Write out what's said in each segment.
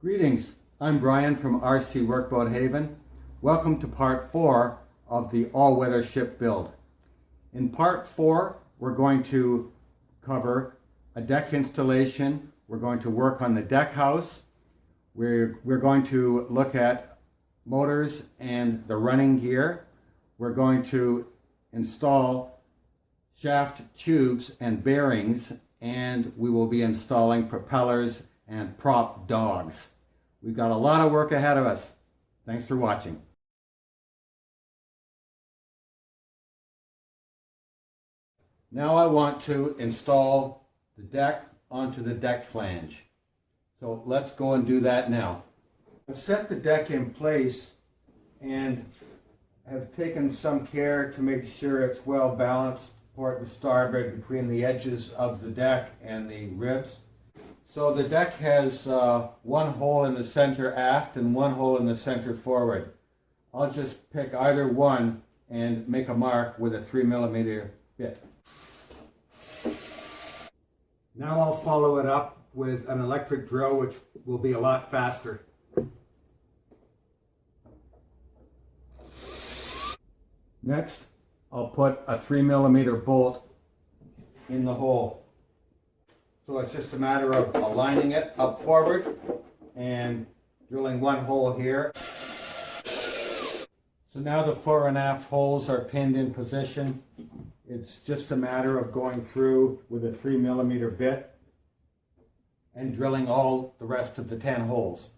Greetings, I'm Brian from RC Workboat Haven. Welcome to part 4 of the all-weather ship build. In part 4, we're going to cover a deck installation. We're going to work on the deck house. We're going to look at motors and the running gear. We're going to install shaft tubes and bearings, and we will be installing propellers and prop dogs. We've got a lot of work ahead of us. Thanks for watching. Now I want to install the deck onto the deck flange. So let's go and do that now. I've set the deck in place and have taken some care to make sure it's well balanced, port and starboard, between the edges of the deck and the ribs. So the deck has one hole in the center aft and one hole in the center forward. I'll just pick either one and make a mark with a 3mm bit. Now I'll follow it up with an electric drill, which will be a lot faster. Next, I'll put a 3mm bolt in the hole. So it's just a matter of aligning it up forward and drilling one hole here. So now the fore and aft holes are pinned in position. It's just a matter of going through with a 3mm bit and drilling all the rest of the 10 holes.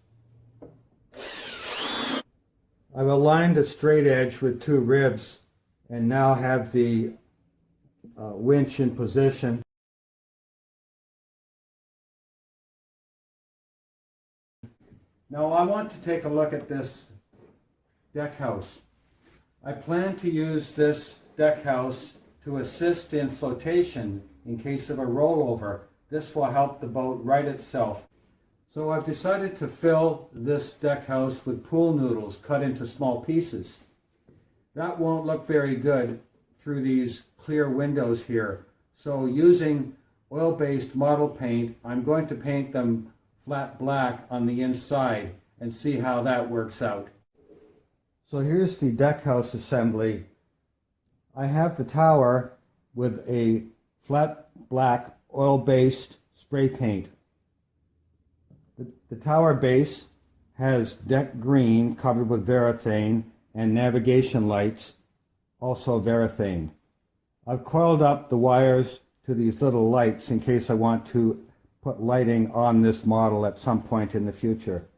I've aligned a straight edge with 2 ribs and now have the winch in position. Now I want to take a look at this deck house. I plan to use this deck house to assist in flotation in case of a rollover. This will help the boat right itself. So I've decided to fill this deck house with pool noodles cut into small pieces. That won't look very good through these clear windows here. So using oil-based model paint, I'm going to paint them flat black on the inside and see how that works out. So here's the deck house assembly. I have the tower with a flat black oil-based spray paint. The tower base has deck green covered with varathane and navigation lights, also varathane. I've coiled up the wires to these little lights in case I want to put lighting on this model at some point in the future.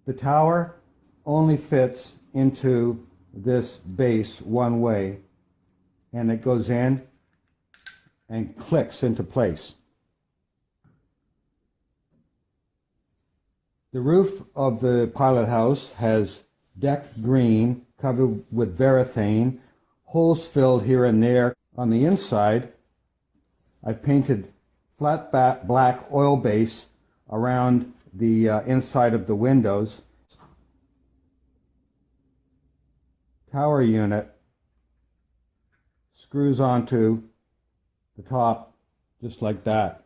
The tower only fits into this base one way, and it goes in and clicks into place. The roof of the pilot house has deck green covered with varathane, holes filled here and there. On the inside, I've painted flat black oil base around the inside of the windows. Tower unit screws onto the top just like that.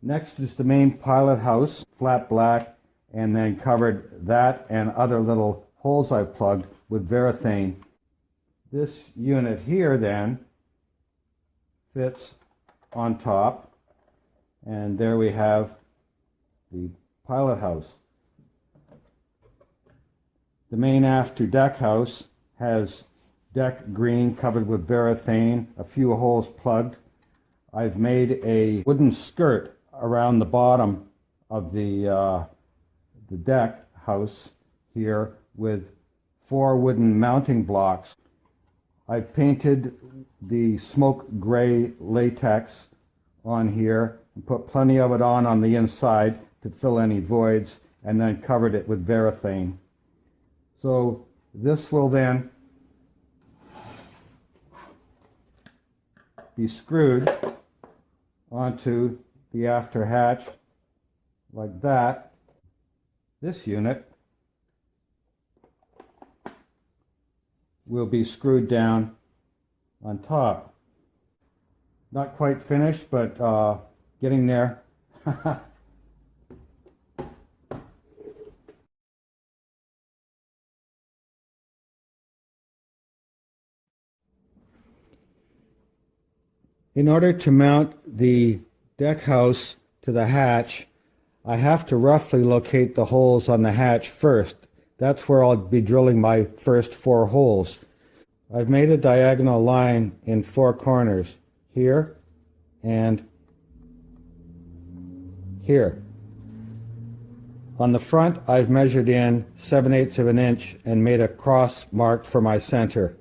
Next is the main pilot house, flat black, and then covered that and other little holes I've plugged with varathane. This unit here then fits on top, and there we have the pilot house. The main after deck house has deck green covered with varathane, a few holes plugged. I've made a wooden skirt around the bottom of the deck house here with 4 wooden mounting blocks. I've painted the smoke gray latex on here and put plenty of it on the inside to fill any voids, and then covered it with varathane. So this will then be screwed onto the after hatch like that. This unit will be screwed down on top. Not quite finished, but getting there. In order to mount the deck house to the hatch, I have to roughly locate the holes on the hatch first. That's where I'll be drilling my first 4 holes. I've made a diagonal line in 4 corners, here and here. On the front, I've measured in 7/8 of an inch and made a cross mark for my center.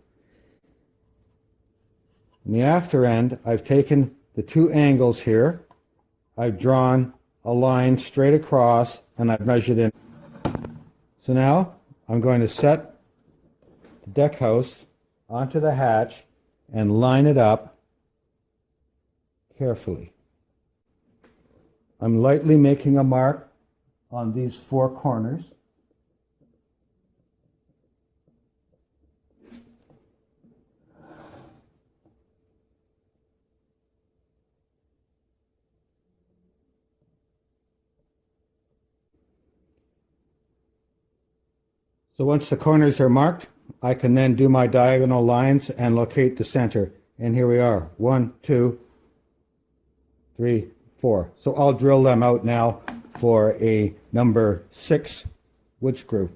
In the after end, I've taken the 2 angles here, I've drawn a line straight across, and I've measured in. So now I'm going to set the deck house onto the hatch and line it up carefully. I'm lightly making a mark on these 4 corners. So once the corners are marked, I can then do my diagonal lines and locate the center. And here we are, 1, 2, 3, 4. So I'll drill them out now for a number 6 wood screw.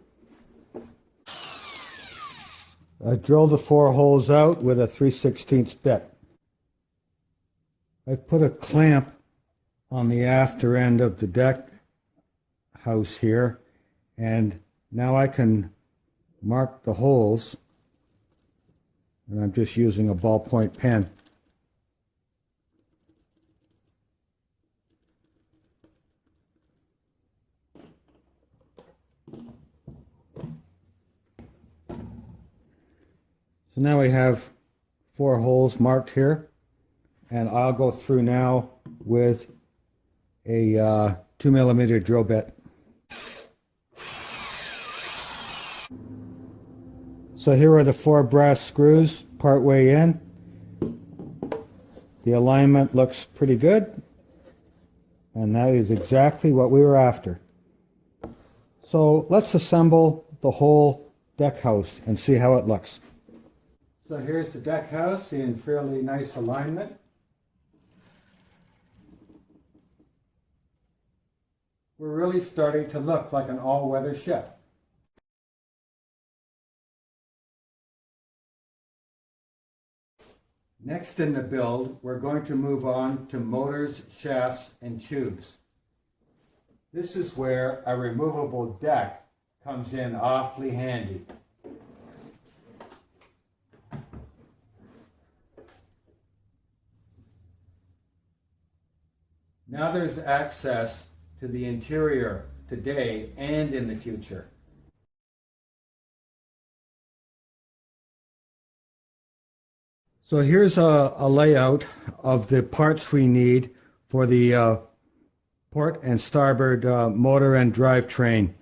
I drilled the 4 holes out with a 3/16 bit. I've put a clamp on the after end of the deck house here, and now I can mark the holes, and I'm just using a ballpoint pen. So now we have 4 holes marked here, and I'll go through now with a 2mm drill bit. So here are the 4 brass screws part way in. The alignment looks pretty good, and that is exactly what we were after. So let's assemble the whole deck house and see how it looks. So here's the deck house in fairly nice alignment. We're really starting to look like an all-weather ship. Next in the build, we're going to move on to motors, shafts, and tubes. This is where a removable deck comes in awfully handy. Now there's access to the interior today and in the future. So here's a layout of the parts we need for the port and starboard motor and drivetrain.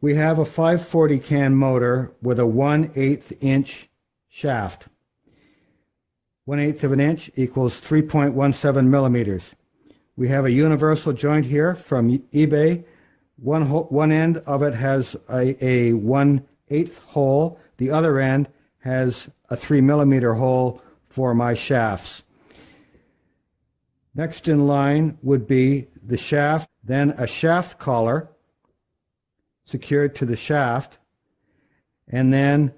We have a 540 can motor with a 1/8 inch shaft. 1/8 of an inch equals 3.17 millimeters. We have a universal joint here from eBay. One end of it has a 1/8 hole. The other end has a 3mm hole for my shafts. Next in line would be the shaft, then a shaft collar secured to the shaft, and then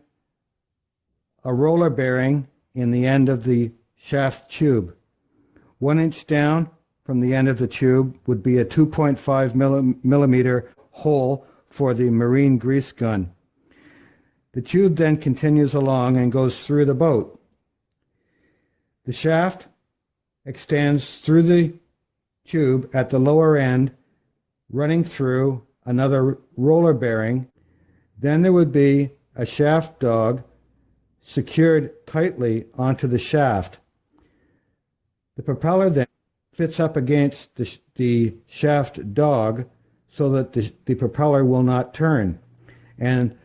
a roller bearing in the end of the shaft tube. 1 inch down from the end of the tube would be a 2.5 millimeter hole for the marine grease gun. The tube then continues along and goes through the boat. The shaft extends through the tube at the lower end, running through another roller bearing. Then there would be a shaft dog secured tightly onto the shaft. The propeller then fits up against the shaft dog so that the propeller will not turn. And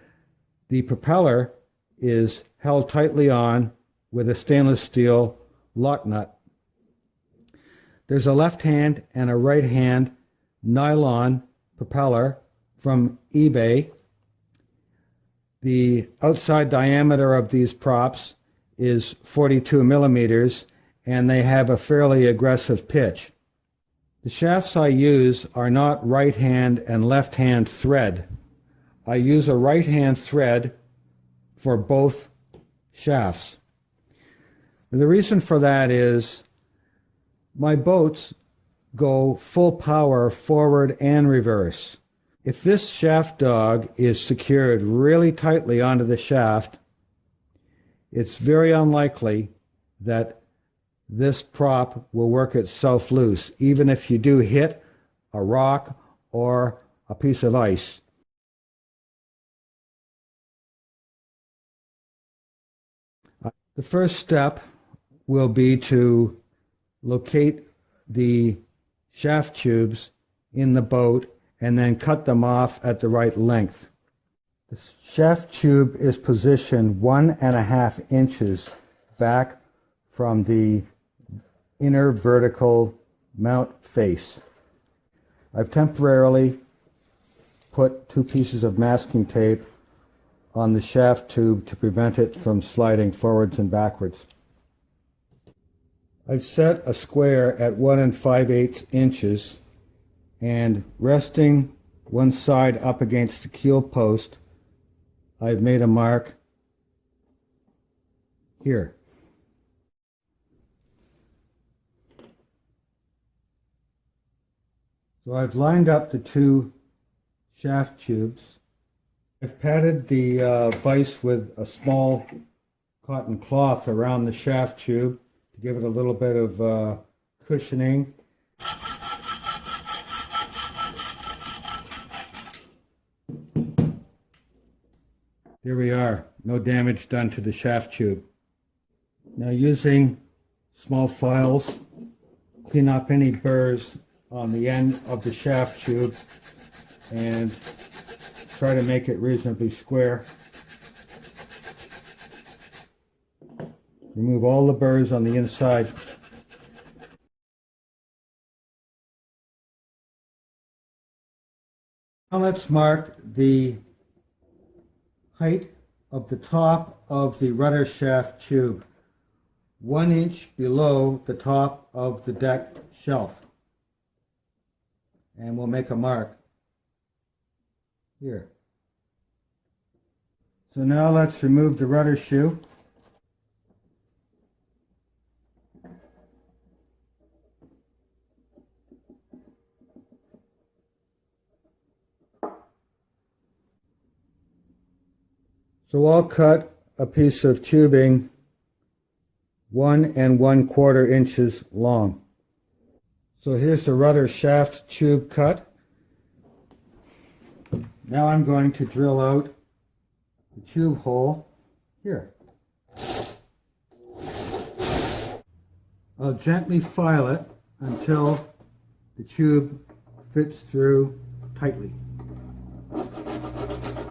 the propeller is held tightly on with a stainless steel lock nut. There's a left hand and a right hand nylon propeller from eBay. The outside diameter of these props is 42 millimeters, and they have a fairly aggressive pitch. The shafts I use are not right hand and left hand thread. I use a right hand thread for both shafts. The reason for that is my boats go full power forward and reverse. If this shaft dog is secured really tightly onto the shaft, it's very unlikely that this prop will work itself loose, even if you do hit a rock or a piece of ice. The first step will be to locate the shaft tubes in the boat and then cut them off at the right length. The shaft tube is positioned 1.5 inches back from the inner vertical mount face. I've temporarily put 2 pieces of masking tape on the shaft tube to prevent it from sliding forwards and backwards. I've set a square at 1 5/8 inches, and resting one side up against the keel post, I've made a mark here. So I've lined up the 2 shaft tubes. I've padded the vise with a small cotton cloth around the shaft tube to give it a little bit of cushioning. Here we are, no damage done to the shaft tube. Now, using small files, clean up any burrs on the end of the shaft tube and try to make it reasonably square. Remove all the burrs on the inside. Now let's mark the height of the top of the rudder shaft tube, 1 inch below the top of the deck shelf. And we'll make a mark here. So now let's remove the rudder shoe. So I'll cut a piece of tubing 1 1/4 inches long. So here's the rudder shaft tube cut. Now I'm going to drill out the tube hole here. I'll gently file it until the tube fits through tightly.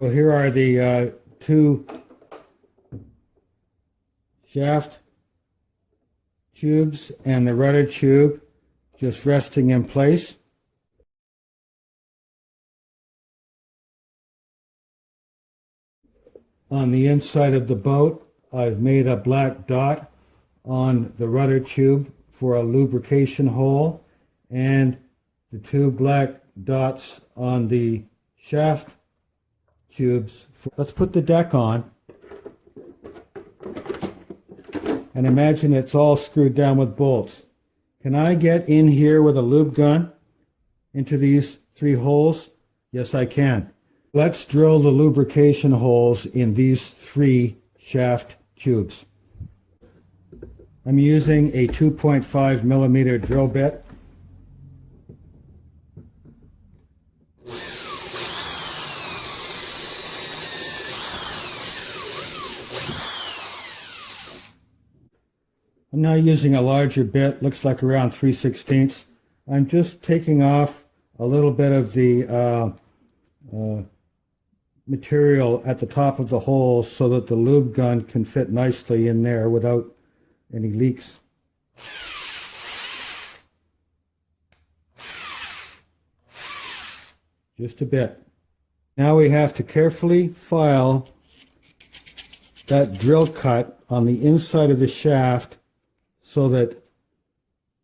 So here are the 2 shaft tubes and the rudder tube just resting in place. On the inside of the boat, I've made a black dot on the rudder tube for a lubrication hole, and the 2 black dots on the shaft tubes. Let's put the deck on, and imagine it's all screwed down with bolts. Can I get in here with a lube gun into these 3 holes? Yes, I can. Let's drill the lubrication holes in these 3 shaft tubes. I'm using a 2.5 millimeter drill bit. I'm now using a larger bit, looks like around 3/16. I'm just taking off a little bit of the material at the top of the hole so that the lube gun can fit nicely in there without any leaks. just a bit. Now we have to carefully file that drill cut on the inside of the shaft so that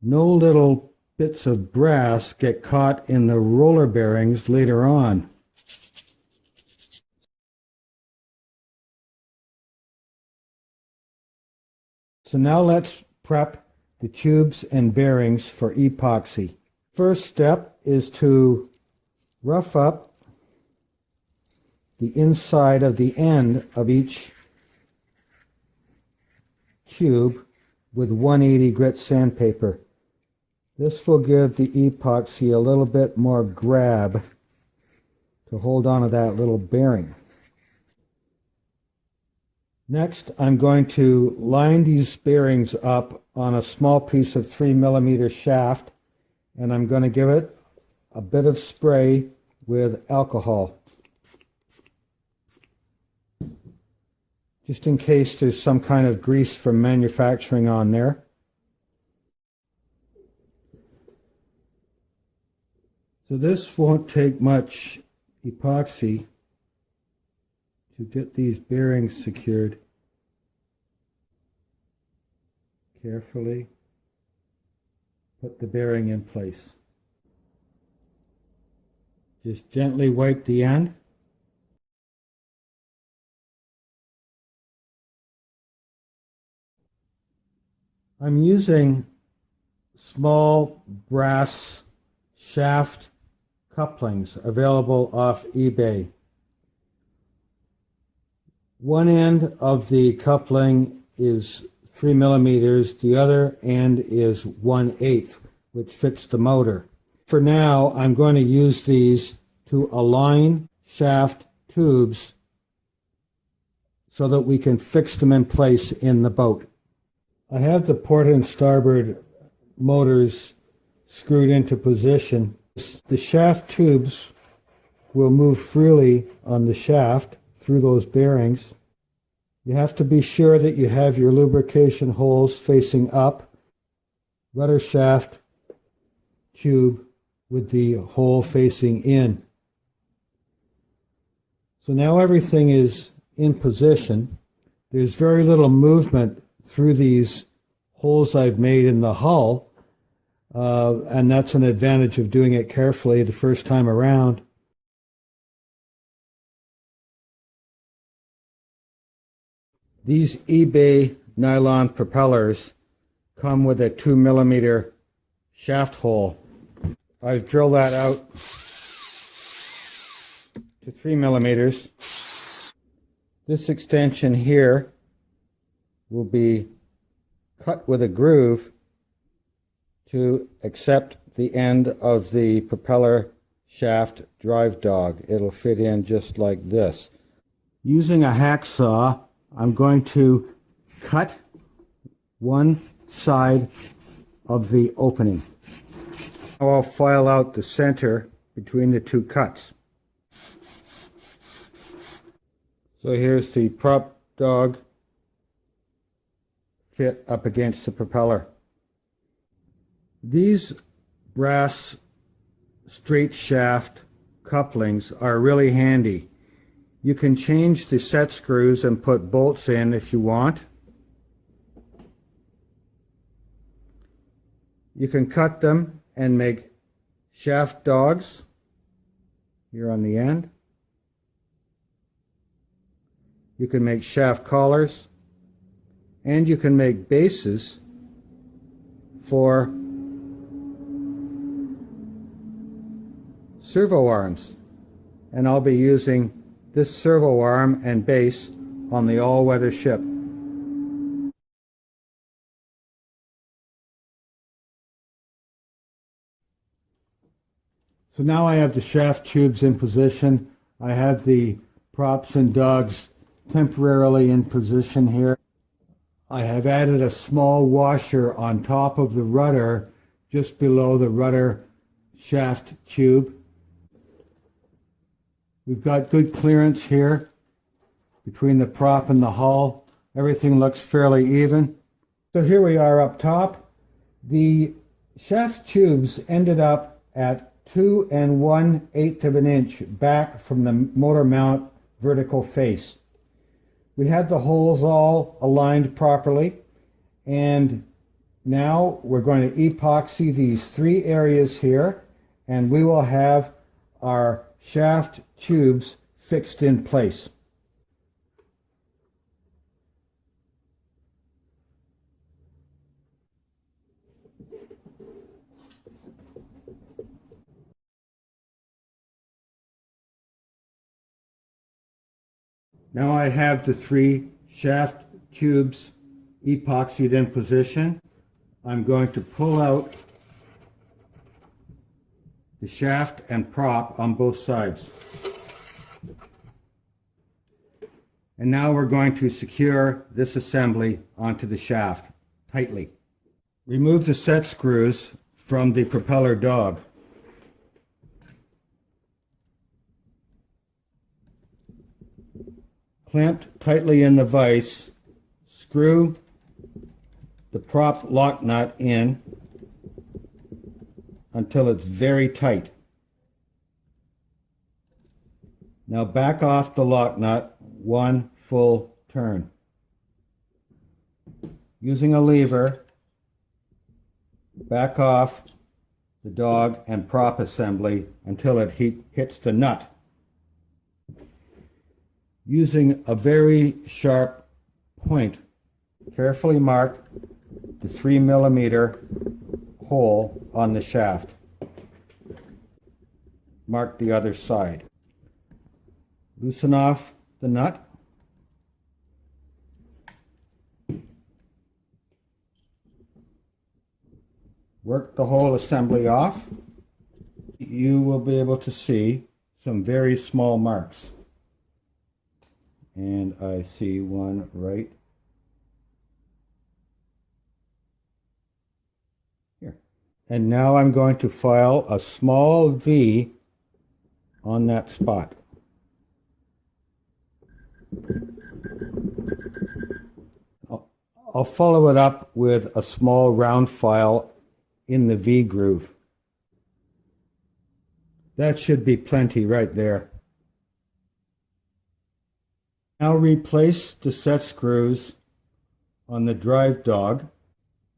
no little bits of brass get caught in the roller bearings later on. So now let's prep the tubes and bearings for epoxy. First step is to rough up the inside of the end of each tube with 180 grit sandpaper. This will give the epoxy a little bit more grab to hold on to that little bearing. Next, I'm going to line these bearings up on a small piece of 3mm shaft, and I'm going to give it a bit of spray with alcohol, just in case there's some kind of grease from manufacturing on there. So this won't take much epoxy to get these bearings secured. Carefully put the bearing in place. Just gently wipe the end. I'm using small brass shaft couplings available off eBay. One end of the coupling is 3mm, the other end is 1/8, which fits the motor. For now, I'm going to use these to align shaft tubes so that we can fix them in place in the boat. I have the port and starboard motors screwed into position. The shaft tubes will move freely on the shaft through those bearings. You have to be sure that you have your lubrication holes facing up. Rudder shaft tube with the hole facing in. So now everything is in position. There's very little movement through these holes I've made in the hull, and that's an advantage of doing it carefully the first time around. These eBay nylon propellers come with a 2mm shaft hole. I've drilled that out to 3mm. This extension here will be cut with a groove to accept the end of the propeller shaft drive dog. It'll fit in just like this. Using a hacksaw, I'm going to cut one side of the opening. Now I'll file out the center between the two cuts. So here's the prop dog fit up against the propeller. These brass straight shaft couplings are really handy. You can change the set screws and put bolts in if you want. You can cut them and make shaft dogs here on the end. You can make shaft collars, and you can make bases for servo arms. And I'll be using this servo arm and base on the all-weather ship. So now I have the shaft tubes in position. I have the props and dogs temporarily in position here. I have added a small washer on top of the rudder, just below the rudder shaft tube. We've got good clearance here between the prop and the hull. Everything looks fairly even. So here we are up top. The shaft tubes ended up at 2 1/8 of an inch back from the motor mount vertical face. We had the holes all aligned properly, and now we're going to epoxy these 3 areas here, and we will have our shaft tubes fixed in place. Now I have the 3 shaft tubes epoxied in position. I'm going to pull out the shaft and prop on both sides. And now we're going to secure this assembly onto the shaft tightly. Remove the set screws from the propeller dog. Clamped tightly in the vise, screw the prop lock nut in until it's very tight. Now back off the lock nut 1 full turn. Using a lever, back off the dog and prop assembly until it hits the nut. Using a very sharp point, carefully mark the 3 millimeter hole on the shaft. Mark the other side. Loosen off the nut. Work the whole assembly off. You will be able to see some very small marks. And I see one right here. And now I'm going to file a small V on that spot. I'll follow it up with a small round file in the V groove. That should be plenty right there. Now replace the set screws on the drive dog.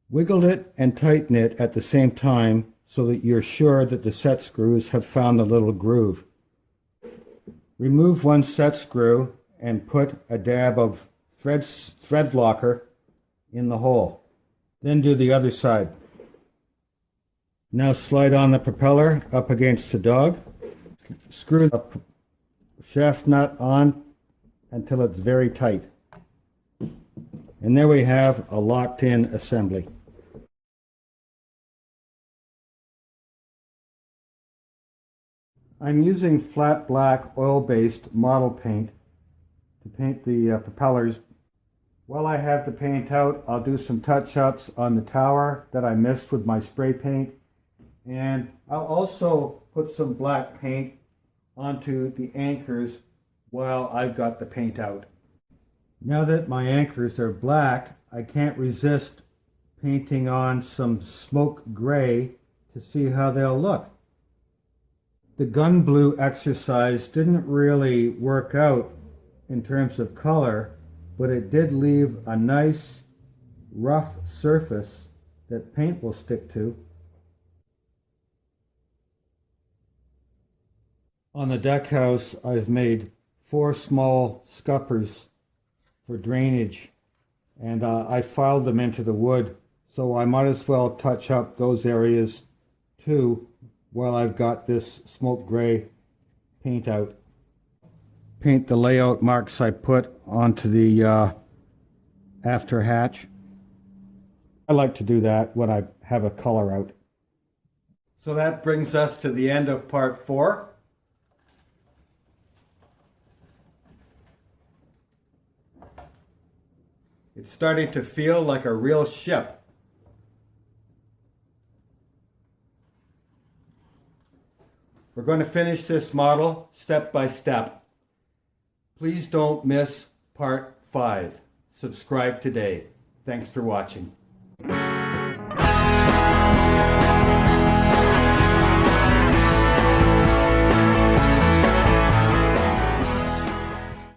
Wiggle it and tighten it at the same time so that you're sure that the set screws have found the little groove. Remove one set screw and put a dab of thread locker in the hole. Then do the other side. Now slide on the propeller up against the dog. Screw the shaft nut on until it's very tight. And there we have a locked-in assembly. I'm using flat black oil-based model paint to paint the propellers. While I have the paint out, I'll do some touch-ups on the tower that I missed with my spray paint. And I'll also put some black paint onto the anchors while I've got the paint out. Now that my anchors are black, I can't resist painting on some smoke gray to see how they'll look. The gun blue exercise didn't really work out in terms of color, but it did leave a nice rough surface that paint will stick to. On the deck house, I've made 4 small scuppers for drainage, and I filed them into the wood, so I might as well touch up those areas too while I've got this smoke gray paint out. Paint the layout marks I put onto the after hatch. I like to do that when I have a color out. So that brings us to the end of part 4. It's starting to feel like a real ship. We're going to finish this model step by step. Please don't miss part 5. Subscribe today. Thanks for watching.